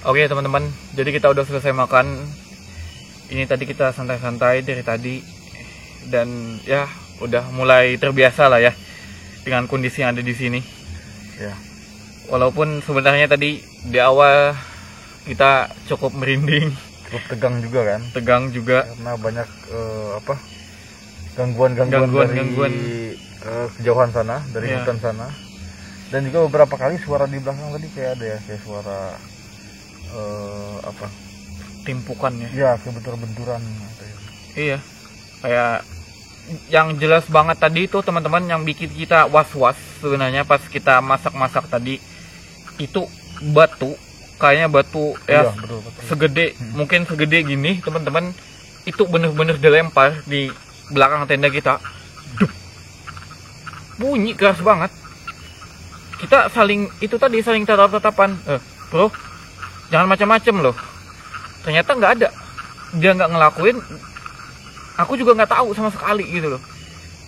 Oke teman-teman, jadi kita udah selesai makan. Ini tadi kita santai-santai dari tadi. Dan ya udah mulai terbiasa lah ya dengan kondisi yang ada di sini. Ya. Walaupun sebenarnya tadi di awal kita cukup merinding, Cukup tegang juga kan? tegang juga. Karena banyak gangguan dari kejauhan sana, dari Iya. hutan sana. Dan juga beberapa kali suara di belakang tadi kayak ada ya, kayak suara Timpukan ya. ya, kayak bentur-benturan. Iya. Kayak yang jelas banget tadi itu teman-teman yang bikin kita was-was sebenarnya pas kita masak-masak tadi itu batu, kayaknya batu ya Iya, betul. segede mungkin segede gini teman-teman, itu bener-bener dilempar di belakang tenda kita. Duh. Bunyi keras banget. Kita saling tatap-tatapan. Bro, jangan macam-macam loh. Ternyata nggak ada, dia nggak ngelakuin, aku juga nggak tahu sama sekali gitu loh.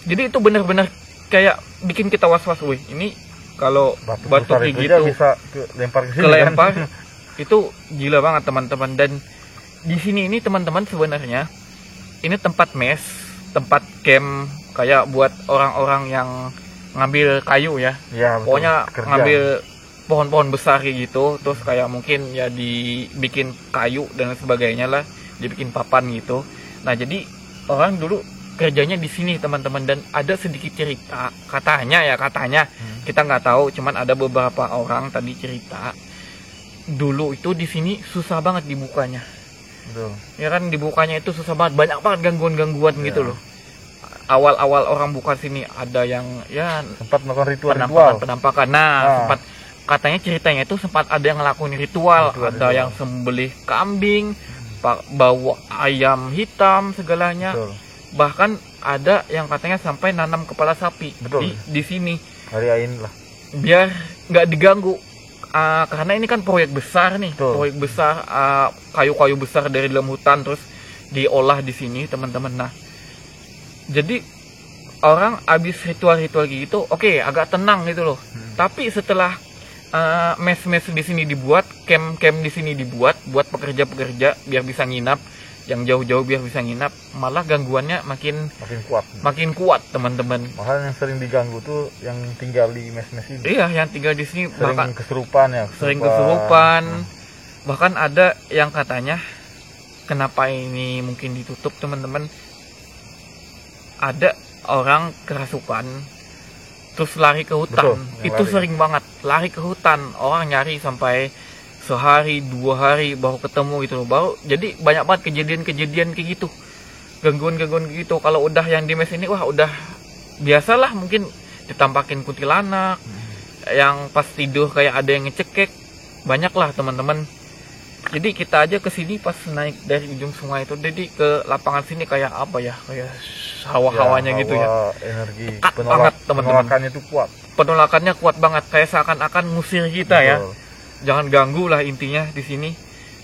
Jadi itu benar-benar kayak bikin kita was-was. Wih, ini kalau batu kayak gitu bisa lempar ke sini kelempar kan? itu gila banget teman-teman. Dan di sini ini teman-teman sebenarnya ini tempat mes, tempat camp kayak buat orang-orang yang ngambil kayu ya. Ya, betul. Pokoknya Kerja. ngambil pohon-pohon besar kayak gitu, terus kayak mungkin ya dibikin kayu dan sebagainya lah, dibikin papan gitu. Nah jadi orang dulu kerjanya di sini teman-teman. Dan ada sedikit cerita katanya kita nggak tahu, cuman ada beberapa orang tadi cerita dulu itu di sini susah banget dibukanya. Betul. Ya kan, dibukanya itu susah banget, banyak banget gangguan-gangguan Ya. gitu loh. Awal-awal orang buka sini ada yang ya Sempat melakukan ritual. penampakan. Nah, sempat katanya ceritanya itu sempat ada yang ngelakuin ritual, ada yang sembelih kambing, bawa ayam hitam segalanya. Betul. Bahkan ada yang katanya sampai nanam kepala sapi. Betul. di sini Hariain lah. biar nggak diganggu. Karena ini kan proyek besar nih. Betul. Proyek besar, kayu-kayu besar dari dalam hutan terus diolah di sini teman-teman. Nah jadi orang abis ritual-ritual gitu, oke, agak tenang gitu loh. Tapi setelah mes-mes di sini dibuat, camp-camp di sini dibuat buat pekerja-pekerja biar bisa nginap, yang jauh-jauh biar bisa nginap, malah gangguannya makin kuat teman-teman. Malah yang sering diganggu tuh yang tinggal di mes-mes ini. Iya, yang tinggal di sini Sering bahkan kesurupan ya. sering kesurupan. Bahkan ada yang katanya kenapa ini mungkin ditutup teman-teman, ada orang kerasukan terus lari ke hutan. Betul, Itu lari. sering banget lari ke hutan, orang nyari sampai sehari 2 hari baru ketemu gitu loh. Baru jadi banyak banget kejadian-kejadian kayak gitu, gangguan-gangguan kayak gitu. Kalau udah yang di mes ini wah udah biasalah, mungkin ditampakin kuntilanak, yang pas tidur kayak ada yang ngecekek, banyak lah teman-teman. Jadi kita aja kesini pas naik dari ujung sungai itu, jadi ke lapangan sini kayak apa ya, kayak hawa-hawanya gitu ya. Energi Pekat banget, teman-teman. penolakannya itu kuat. Penolakannya kuat banget, kayak seakan-akan ngusir kita ya. Betul. Jangan ganggu lah intinya di sini.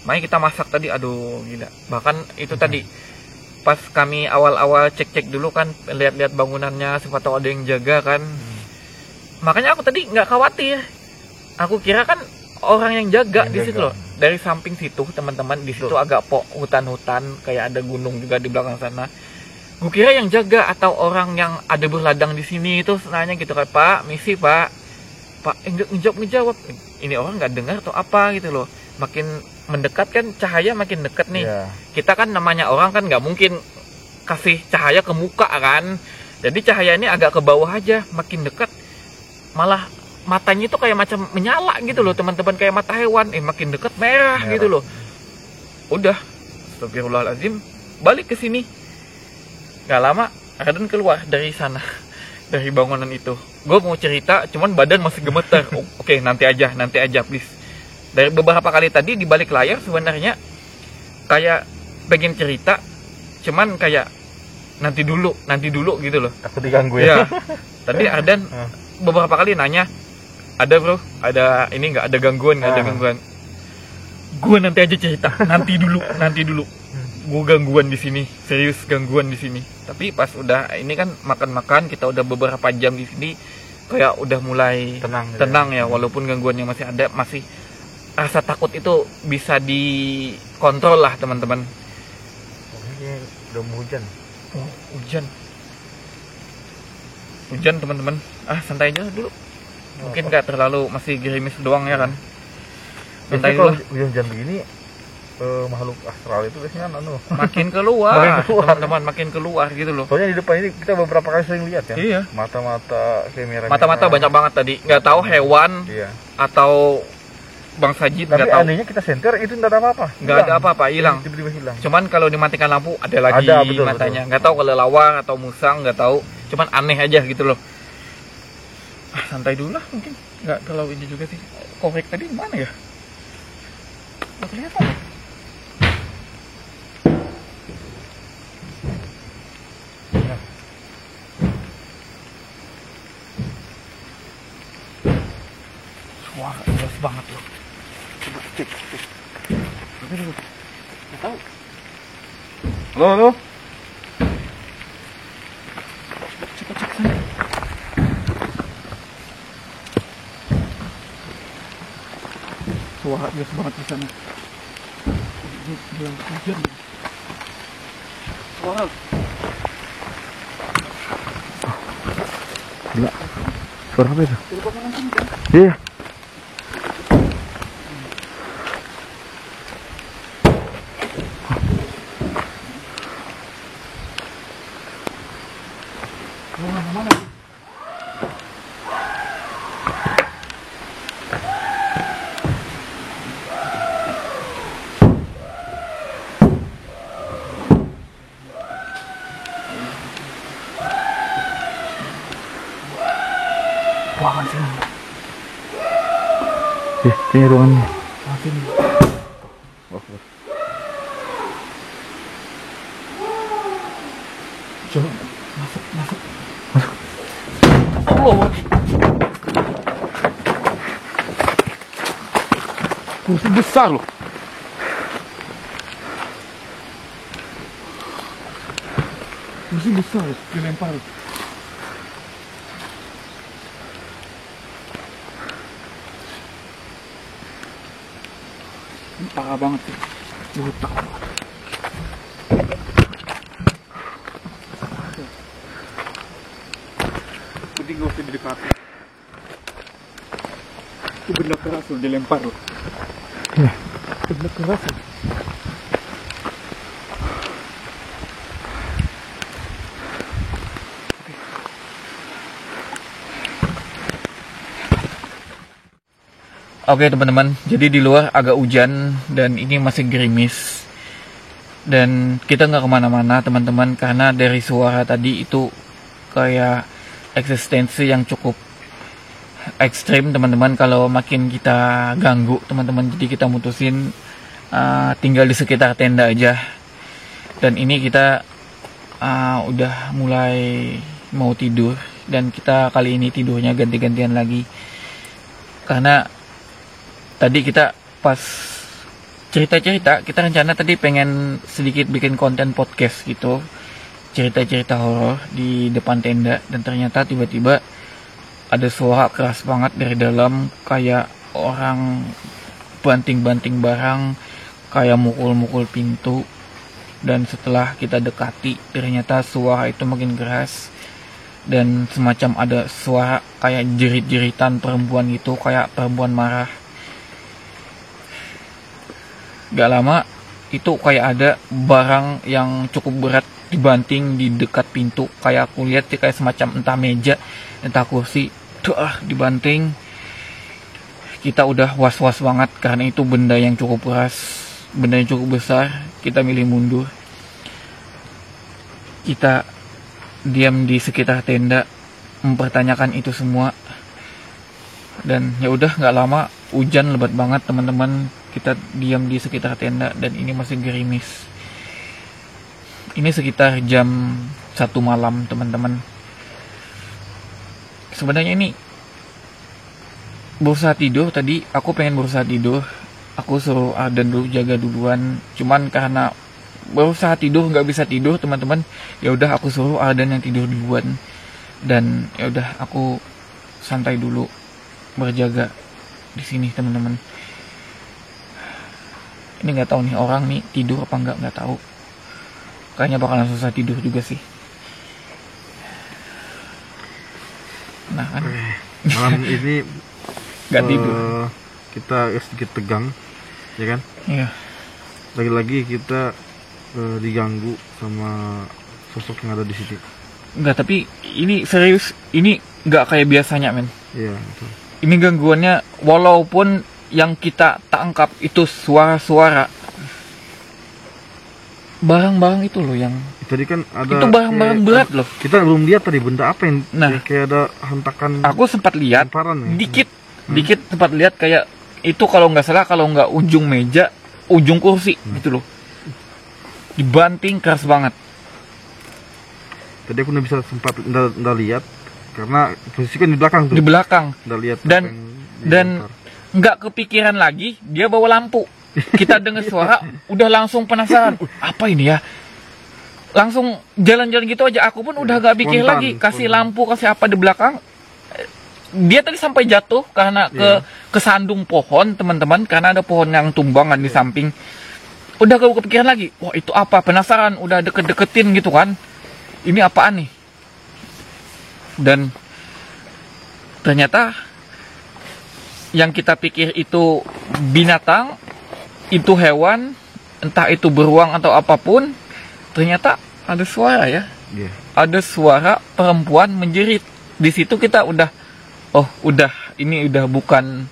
Makanya kita masak tadi, aduh gila. Bahkan itu tadi pas kami awal-awal cek-cek dulu kan, lihat-lihat bangunannya, siapa tahu ada yang jaga kan. Makanya aku tadi nggak khawatir. Aku kira kan orang yang jaga Yang di situ jaga. loh. Dari samping situ teman-teman, di situ agak hutan-hutan, kayak ada gunung juga di belakang sana. Gue kira yang jaga atau orang yang ada berladang di sini itu nanya gitu kan, Pak, misi Pak, ngejawab. Ini orang nggak dengar atau apa gitu loh. Makin mendekat kan cahaya makin dekat nih. Iya. Kita kan namanya orang kan nggak mungkin kasih cahaya ke muka kan. Jadi cahaya ini agak ke bawah aja, makin dekat malah matanya itu kayak macam menyala gitu loh teman-teman, kayak mata hewan. Makin dekat merah gitu loh. Udah, astagfirullahaladzim, balik ke sini. Gak lama Raden keluar dari sana, dari bangunan itu. Gue mau cerita, cuman badan masih gemeter. Oke, nanti aja please. Dari beberapa kali tadi di balik layar sebenarnya kayak pengen cerita, cuman kayak nanti dulu gitu loh. Aku diganggu ya. Tadi Ardan beberapa kali nanya, ada bro, ada ini nggak ada gangguan, nggak ada gangguan. Gue nanti aja cerita, nanti dulu. Gue gangguan di sini, serius gangguan di sini. Tapi pas udah ini kan makan-makan, kita udah beberapa jam di sini, kayak udah mulai tenang ya. Walaupun gangguannya masih ada, masih rasa takut itu bisa dikontrol lah teman-teman. Ini udah mau hujan. Oh, hujan teman-teman. Santai aja dulu. Mungkin nggak terlalu, masih gerimis doang ya kan. Santai Biasanya kalau dulu. hujan begini makhluk astral itu biasanya Makin keluar, teman-teman, makin keluar gitu loh. soalnya di depan ini kita beberapa kali sering lihat ya. Iya. Mata-mata kayak merah. Mata-mata banyak banget tadi. Nggak tahu hewan Iya. atau bangsa jin, Tapi nggak tahu. anehnya kita senter itu nggak ada apa-apa. Nggak ada apa-apa, hilang. Tiba-tiba hilang. Cuman kalau dimatikan lampu ada lagi Ada, betul, matanya. Nggak tahu kalau lawar atau musang, nggak tahu. Cuman aneh aja gitu loh. Santai dulu lah mungkin. Nggak terlalu ini juga sih. Korek tadi mana ya? Nggak kelihatan. Wah, jelas banget loh. Coba cek. Nggak tahu. Halo. Coba cek sana. Wah, jelas banget di sana. Ini bilang hujan. Wah. Gila. Suara apa itu? Telepon langsung kan? Iya. Mana? Ruangan sini. Ini ruangannya. Sini. Coba masuk. Allah. Kursi besar loh. Kursi besar loh, dilempar. Ini parah banget sih. Brutal banget. Jadi gak usah didekati. Itu benda keras loh, dilempar loh. Iya. Benda keras loh. Oke teman-teman, jadi di luar agak hujan dan ini masih gerimis. Dan kita nggak kemana-mana teman-teman, karena dari suara tadi itu kayak eksistensi yang cukup ekstrim teman-teman. Kalau makin kita ganggu teman-teman, jadi kita mutusin tinggal di sekitar tenda aja. Dan ini kita udah mulai mau tidur, dan kita kali ini tidurnya ganti-gantian lagi, karena tadi kita pas cerita-cerita, kita rencana tadi pengen sedikit bikin konten podcast gitu, cerita-cerita horor di depan tenda, dan ternyata tiba-tiba ada suara keras banget dari dalam, kayak orang banting-banting barang, kayak mukul-mukul pintu. Dan setelah kita dekati, ternyata suara itu makin keras, dan semacam ada suara kayak jerit-jeritan perempuan gitu, kayak perempuan marah. Gak lama itu kayak ada barang yang cukup berat dibanting di dekat pintu. Kayak aku lihat sih kayak semacam entah meja, entah kursi, dibanting. Kita udah was-was banget karena itu benda yang cukup keras, benda yang cukup besar. Kita milih mundur. Kita diam di sekitar tenda mempertanyakan itu semua. Dan ya udah, nggak lama hujan lebat banget teman-teman. Kita diam di sekitar tenda dan ini masih gerimis. Ini sekitar jam 1 malam teman-teman. Sebenarnya ini berusaha tidur tadi, aku pengen berusaha tidur. Aku suruh Ardan dulu jaga duluan. Cuman karena berusaha tidur nggak bisa tidur teman-teman, ya udah aku suruh Ardan yang tidur duluan. Dan ya udah aku santai dulu berjaga di sini teman-teman. Ini nggak tahu nih orang nih tidur apa nggak tahu. Kayaknya bakalan susah tidur juga sih. Nah kan. Malam ini nggak tidur. Kita sedikit tegang, ya kan? Iya. Lagi-lagi kita diganggu sama sosok yang ada di sini. Enggak, tapi ini serius, ini nggak kayak biasanya, men. Iya, betul. Ini gangguannya, walaupun yang kita tangkap itu suara-suara, barang-barang itu loh yang Tadi kan ada itu barang-barang berat loh. Kita belum lihat tadi benda apa yang Nah, kayak ada hentakan. Aku sempat lihat lemparan, ya? dikit sempat lihat kayak itu, kalau nggak salah, kalau nggak ujung meja, ujung kursi gitu loh, dibanting keras banget. Tadi aku udah bisa sempat udah lihat karena posisi kan di belakang tuh. Di belakang. Udah lihat Dan nggak kepikiran lagi dia bawa lampu. Kita dengar suara udah langsung penasaran, apa ini ya? Langsung jalan-jalan gitu aja. Aku pun udah gak pikir lagi, kasih lampu, kasih apa di belakang. Dia tadi sampai jatuh karena kesandung pohon, teman-teman, karena ada pohon yang tumbangan di samping. Udah gak kepikiran lagi, wah itu apa? Penasaran, udah deket-deketin gitu kan. Ini apaan nih? Dan ternyata yang kita pikir itu binatang, itu hewan, entah itu beruang atau apapun, ternyata ada suara ya. Yeah. Ada suara perempuan menjerit. Di situ kita udah, oh udah, ini udah bukan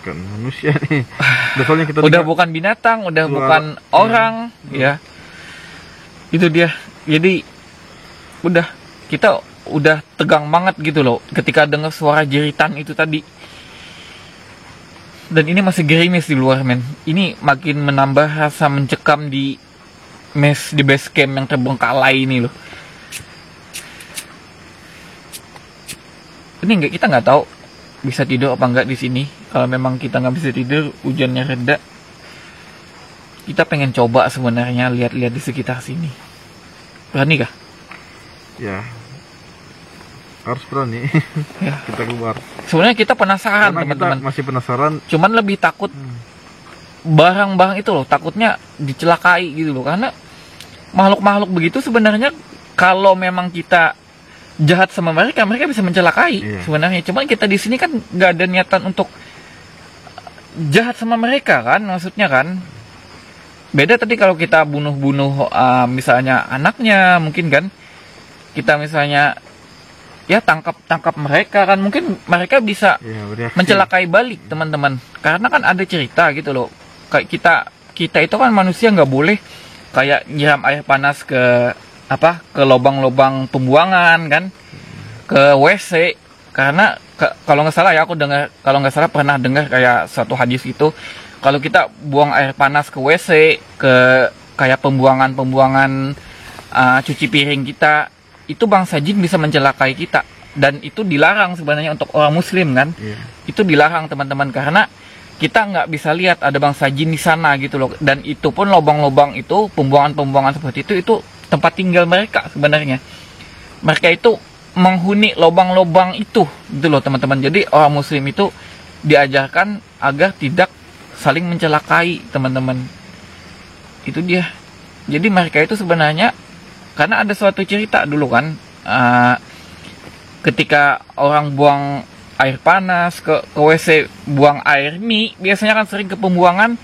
manusia nih. Soalnya kita udah bukan binatang, udah bukan orang, ya. Itu dia. Jadi udah, kita udah tegang banget gitu loh ketika dengar suara jeritan itu tadi. Dan ini masih gerimis di luar, men. Ini makin menambah rasa mencekam di base camp yang terbengkalai ini loh. Ini kita nggak tahu bisa tidur apa nggak di sini. Kalau memang kita nggak bisa tidur, hujannya reda, kita pengen coba sebenarnya lihat-lihat di sekitar sini. Berani kah? Ya, harus berani. Ya. Kita keluar. Sebenarnya kita penasaran, Karena teman-teman. kita masih penasaran. Cuman lebih takut barang-barang itu loh, takutnya dicelakai gitu loh. Karena makhluk-makhluk begitu sebenarnya kalau memang kita jahat sama mereka, mereka bisa mencelakai sebenarnya. Cuman kita di sini kan nggak ada niatan untuk jahat sama mereka kan, maksudnya kan. Beda tadi kalau kita bunuh-bunuh misalnya anaknya, mungkin kan kita misalnya ya tangkap mereka kan, mungkin mereka bisa mencelakai balik, teman-teman. Karena kan ada cerita gitu loh, kayak kita itu kan manusia nggak boleh kayak nyiram air panas ke lubang-lubang pembuangan kan, ke WC. Karena kalau nggak salah ya, pernah dengar kayak suatu hadis itu, kalau kita buang air panas ke WC, ke kayak pembuangan cuci piring kita, itu bangsa jin bisa mencelakai kita. Dan itu dilarang sebenarnya untuk orang muslim kan. Itu dilarang, teman-teman, karena kita nggak bisa lihat ada bangsa jin di sana gitu loh. Dan itu pun lubang-lubang itu, pembuangan seperti itu tempat tinggal mereka sebenarnya. Mereka itu menghuni lubang-lubang itu gitu loh, teman-teman. Jadi orang muslim itu diajarkan agar tidak saling mencelakai, teman-teman. Itu dia. Jadi mereka itu sebenarnya, karena ada suatu cerita dulu kan, ketika orang buang air panas ke WC, buang air mie, biasanya kan sering ke pembuangan,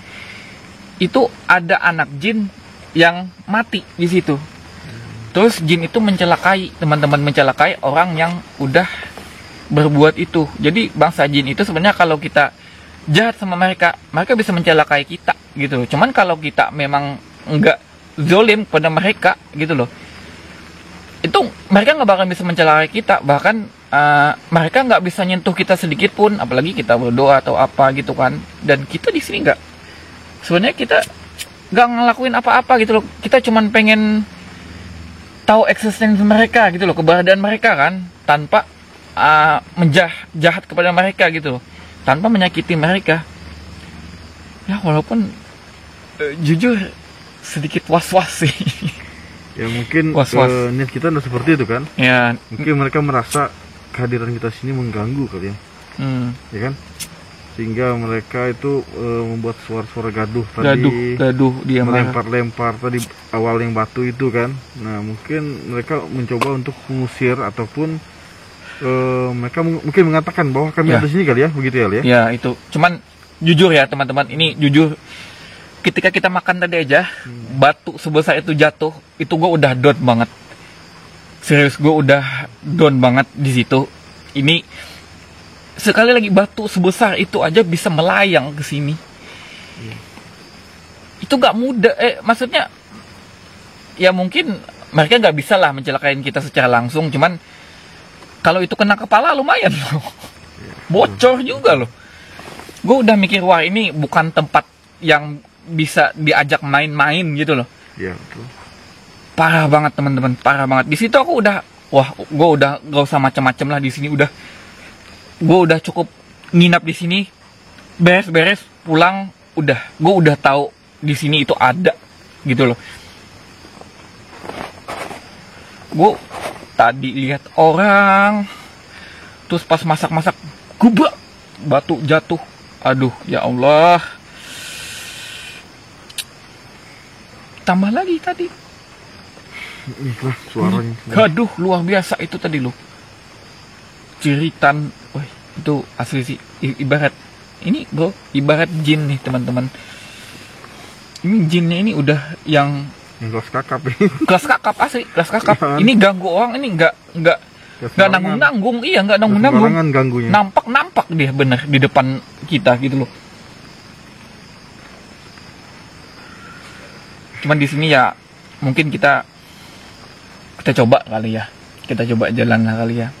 itu ada anak jin yang mati di situ. Terus jin itu mencelakai, teman-teman, mencelakai orang yang udah berbuat itu. Jadi bangsa jin itu sebenarnya kalau kita jahat sama mereka, mereka bisa mencelakai kita gitu loh. Cuman kalau kita memang enggak zolim pada mereka gitu loh, itu mereka nggak bakal bisa mencelakai kita. Bahkan mereka nggak bisa nyentuh kita sedikit pun, apalagi kita berdoa atau apa gitu kan. Dan kita di sini nggak, sebenarnya kita nggak ngelakuin apa-apa gitu loh. Kita cuman pengen tahu eksistensi mereka gitu loh, keberadaan mereka kan, tanpa jahat kepada mereka gitu loh, tanpa menyakiti mereka. Ya walaupun jujur sedikit was-was sih. Ya mungkin niat kita udah seperti itu kan. Ya. Mungkin mereka merasa kehadiran kita sini mengganggu kali ya. Ya kan. sehingga mereka itu membuat suara-suara gaduh tadi, gaduh dia marah. melempar-lempar tadi awal yang batu itu kan. Nah mungkin mereka mencoba untuk mengusir ataupun mereka mungkin mengatakan bahwa kami Ya. ada di sini kali ya, begitu ya, Ya itu, cuman jujur ya teman-teman, ini jujur, ketika kita makan tadi aja, batu sebesar itu jatuh, itu gue udah down banget. Serius, gue udah down banget di situ. Ini sekali lagi batu sebesar itu aja bisa melayang ke sini. Itu gak mudah. Maksudnya ya mungkin mereka gak bisa lah mencelakain kita secara langsung, cuman kalau itu kena kepala lumayan loh. Bocor juga loh. Gue udah mikir, wah ini bukan tempat yang bisa diajak main-main gitu loh. Iya betul. Parah banget teman-teman, parah banget. Di situ aku udah, wah, gue udah gak usah macam-macam lah di sini. Gue udah cukup nginap di sini, beres-beres pulang, gue udah tahu di sini itu ada gitu loh. Gue tadi lihat orang, terus pas masak-masak, gubak, batu jatuh. Aduh, ya Allah. Tambah lagi tadi. Inilah suaranya. Gaduh, luar biasa itu tadi loh. Jeritan, wah itu asli sih. Ibarat ini bro, ibarat jin nih teman-teman. Ini jinnya ini udah yang kelas kakap ini. kelas kakap asli, kelas kakap. Iya. Ini ganggu orang, ini nggak nanggung-nanggung, iya nggak nanggung-nanggung. Sembarangan ganggunya. Nampak dia bener di depan kita gitu loh. Cuman di sini ya mungkin kita coba kali ya, kita coba jalan lah kali ya.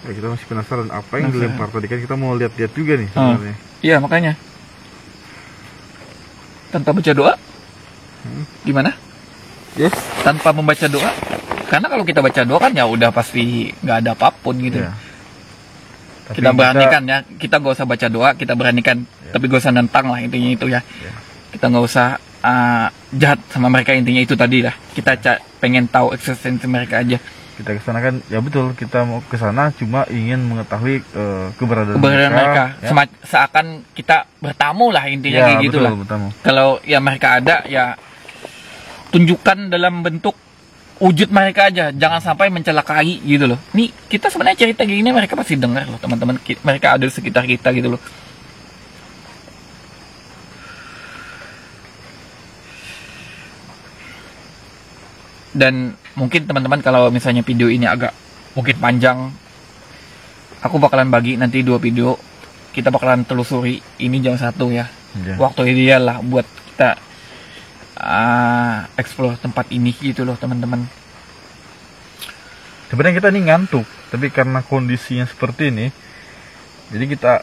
Ya, kita masih penasaran apa yang dilempar tadi, kan kita mau lihat-lihat juga nih sebenarnya. Iya makanya. Tanpa baca doa, gimana? Yes. Tanpa membaca doa, karena kalau kita baca doa kan ya udah pasti nggak ada apapun gitu. Ya. Tapi Kita beranikan ya, kita gak usah baca doa, kita beranikan, tapi gak usah nentang lah intinya itu ya. Kita nggak usah jahat sama mereka, intinya itu tadi lah. Kita pengen tahu eksistensi mereka aja. kita ke sana kan, ya betul, kita mau ke sana cuma ingin mengetahui keberadaan mereka. ya. Seakan kita bertamu lah intinya Ya, kayak gitu betul, lah. bertamu. Kalau ya mereka ada ya tunjukkan dalam bentuk wujud mereka aja, jangan sampai mencelakai gitu loh. Nih kita sebenarnya cerita gini mereka pasti dengar loh teman-teman. Mereka ada di sekitar kita gitu loh. Dan mungkin teman-teman kalau misalnya video ini agak mungkin panjang, aku bakalan bagi nanti 2 video. Kita bakalan telusuri ini jam 1 ya. Ya. Waktu ideal lah buat kita explore tempat ini gitu loh teman-teman. Sebenarnya kita ini ngantuk, tapi karena kondisinya seperti ini, jadi kita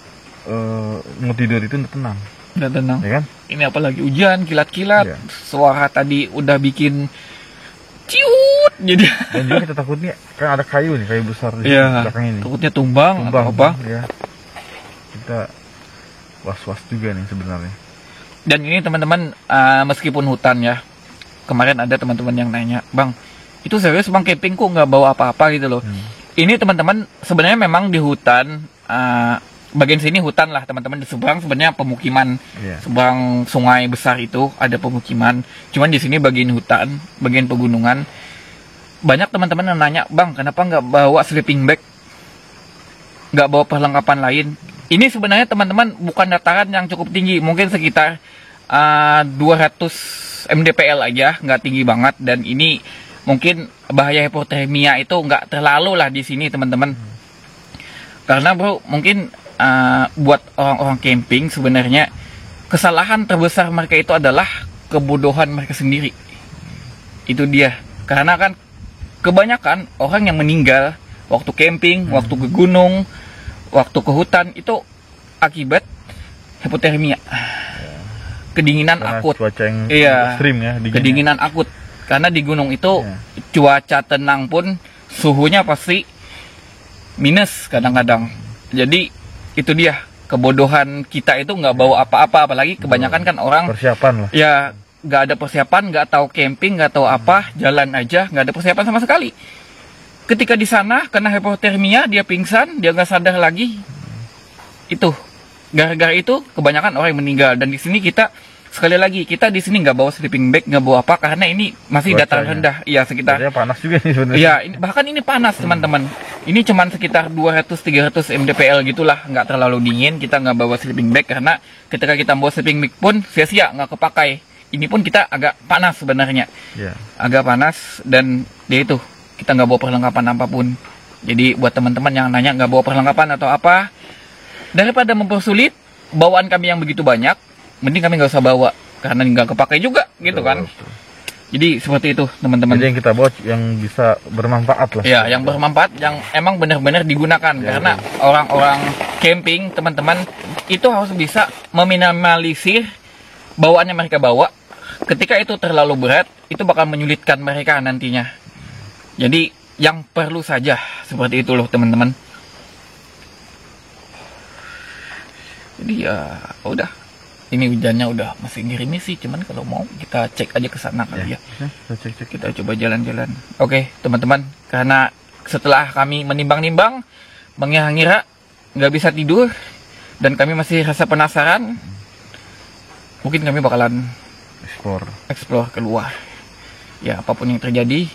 mau tidur itu tenang, Udah tenang. ya kan? Ini apalagi hujan, kilat-kilat. Iya. Suara tadi udah bikin ciut jadi. Dan juga kita takutnya kan ada kayu nih, kayu besar di Iya. belakang ini. Takutnya tumbang atau apa. Ya. Kita was-was juga nih sebenarnya. Dan ini teman-teman, meskipun hutan ya, kemarin ada teman-teman yang nanya, Bang, itu serius Bang camping kok nggak bawa apa-apa gitu loh. Ini teman-teman sebenarnya memang di hutan, bagian sini hutan lah teman-teman, di seberang sebenarnya pemukiman, Iya. seberang sungai besar itu ada pemukiman. Cuman di sini bagian hutan, bagian pegunungan. Banyak teman-teman yang nanya, Bang, kenapa nggak bawa sleeping bag, nggak bawa perlengkapan lain? Ini sebenarnya teman-teman bukan dataran yang cukup tinggi, mungkin sekitar 200 mdpl aja, nggak tinggi banget. Dan ini mungkin bahaya hipotermia itu nggak terlalu lah di sini teman-teman. Karena bro, mungkin buat orang-orang camping sebenarnya kesalahan terbesar mereka itu adalah kebodohan mereka sendiri. Itu dia. Karena kan kebanyakan orang yang meninggal waktu camping, waktu ke gunung, waktu ke hutan itu akibat hipotermia, kedinginan Karena akut. cuaca yang Iya, ekstrim ya, dinginnya. kedinginan akut. Karena di gunung itu Iya. cuaca tenang pun suhunya pasti minus kadang-kadang. Jadi itu dia kebodohan kita itu nggak bawa apa-apa, apalagi kebanyakan kan orang persiapan lah. ya nggak ada persiapan, nggak tahu camping, nggak tahu apa, jalan aja, nggak ada persiapan sama sekali. Ketika di sana kena hipotermia, dia pingsan, dia nggak sadar lagi. Itu gara-gara itu kebanyakan orang yang meninggal. Dan di sini kita sekali lagi kita di sini nggak bawa sleeping bag, nggak bawa apa karena ini masih dataran rendah. Iya, sekitar. Sebenarnya panas juga nih sebenarnya. Iya, bahkan ini panas teman-teman. Ini cuman sekitar 200-300 mdpl gitulah, nggak terlalu dingin. Kita nggak bawa sleeping bag karena ketika kita bawa sleeping bag pun sia-sia, nggak kepakai. Ini pun kita agak panas sebenarnya. Iya. Agak panas dan dia itu kita nggak bawa perlengkapan apapun. Jadi buat teman-teman yang nanya nggak bawa perlengkapan atau apa, daripada mempersulit bawaan kami yang begitu banyak, mending kami nggak usah bawa karena nggak kepakai juga gitu kan. Jadi seperti itu teman-teman. Jadi yang kita bawa yang bisa bermanfaat lah. Ya, yang bermanfaat, yang emang benar-benar digunakan. Karena orang-orang camping teman-teman itu harus bisa meminimalisir bawaannya mereka bawa. Ketika itu terlalu berat, itu bakal menyulitkan mereka nantinya. Jadi yang perlu saja seperti itu loh teman-teman. Jadi ya udah. Ini hujannya udah masih gerimis sih, cuman kalau mau kita cek aja ke sana kali ya. Kita coba jalan-jalan. Oke, teman-teman, karena setelah kami menimbang-nimbang, mengira-ngira nggak bisa tidur, dan kami masih rasa penasaran, mungkin kami bakalan explore keluar. Ya, apapun yang terjadi,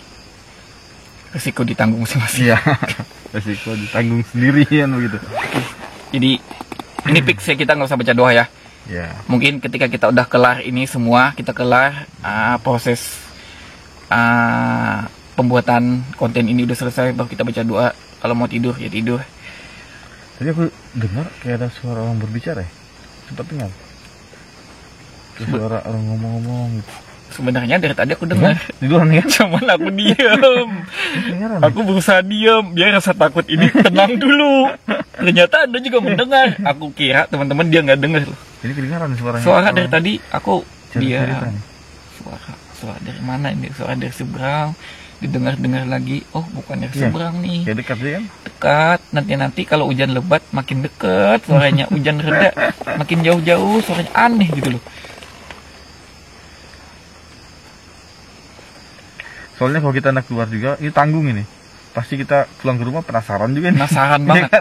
resiko ditanggung masing-masing. Iya, resiko ditanggung sendirian begitu. Jadi ini fix ya, kita nggak usah baca doa ya. Ya. Mungkin ketika kita udah kelar ini semua, kita kelar proses pembuatan konten ini udah selesai, baru kita baca doa. Kalau mau tidur ya tidur. Tadi aku dengar kayak ada suara orang berbicara ya. Sempat dengar. Kayak suara orang ngomong-ngomong gitu. Sebenarnya dari tadi aku dengar. Tiduran ya? Cuman aku diam. Aku berusaha diam biar rasa takut ini tenang dulu. Ternyata Anda juga mendengar. Aku kira teman-teman dia nggak dengar loh. Jadi kedengaran suaranya. Suara dari tadi aku Cerita-cerita diam. nih. Suara dari mana ini? Suara dari seberang. Didengar-dengar lagi. Oh, bukan dari seberang nih. Kayak dekat sih kan? Dekat. Nanti kalau hujan lebat makin dekat suaranya. Hujan reda makin jauh-jauh suaranya aneh gitu loh. Soalnya kalau kita nak keluar juga, ini tanggung ini. Pasti kita pulang ke rumah penasaran juga nih. Penasaran banget.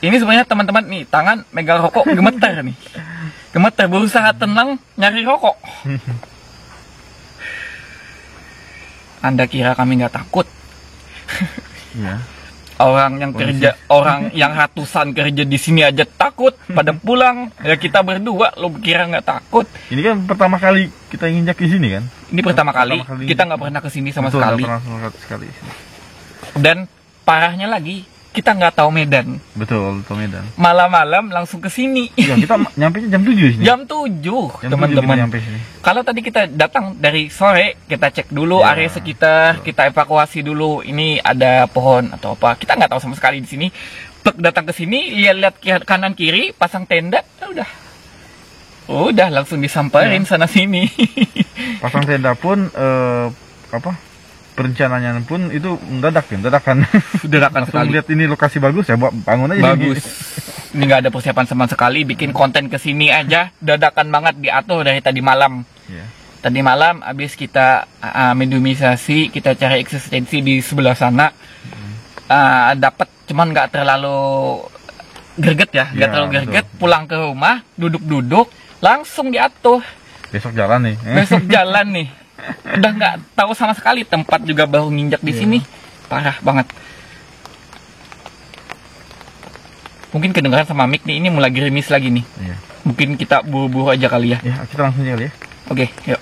Ini sebenarnya teman-teman nih, tangan megang rokok gemeter nih. Gemeter, berusaha tenang nyari rokok. Anda kira kami nggak takut? Iya. Orang yang kerja, orang yang ratusan kerja di sini aja takut pada pulang. Ya kita berdua, lo kira nggak takut? Ini kan pertama kali kita nginjak di sini kan? Ini pertama kali kita nggak pernah kesini sama sekali. Nggak pernah sekali. Dan parahnya lagi, kita nggak tahu Medan. Betul, tahu Medan. Malam-malam langsung ke sini. Ya, kita nyampe jam 7 sini. Jam 7, teman-teman. Kalau tadi kita datang dari sore, kita cek dulu area sekitar, kita evakuasi dulu. Ini ada pohon atau apa. Kita nggak tahu sama sekali di sini. Plek datang ke sini, lihat kanan kiri, pasang tenda, udah langsung disamperin sana sini. Pasang tenda pun perencanaannya pun itu dadakan sekali. Lihat ini lokasi bagus ya, bangun aja. Bagus. Ini nggak ada persiapan sama sekali, bikin konten kesini aja dadakan banget, diatur dari tadi malam. Tadi malam habis kita mediumisasi, kita cari eksistensi di sebelah sana. Dapat, cuman nggak terlalu greget ya, nggak terlalu greget. Pulang ke rumah, duduk-duduk, langsung diatur. Besok jalan nih. Udah nggak tahu sama sekali, tempat juga baru nginjak di sini, parah banget. Mungkin kedengaran sama mic nih, ini mulai gerimis lagi nih. Mungkin kita buru-buru aja kali ya. Ya, kita langsung aja kali ya. Oke, yuk.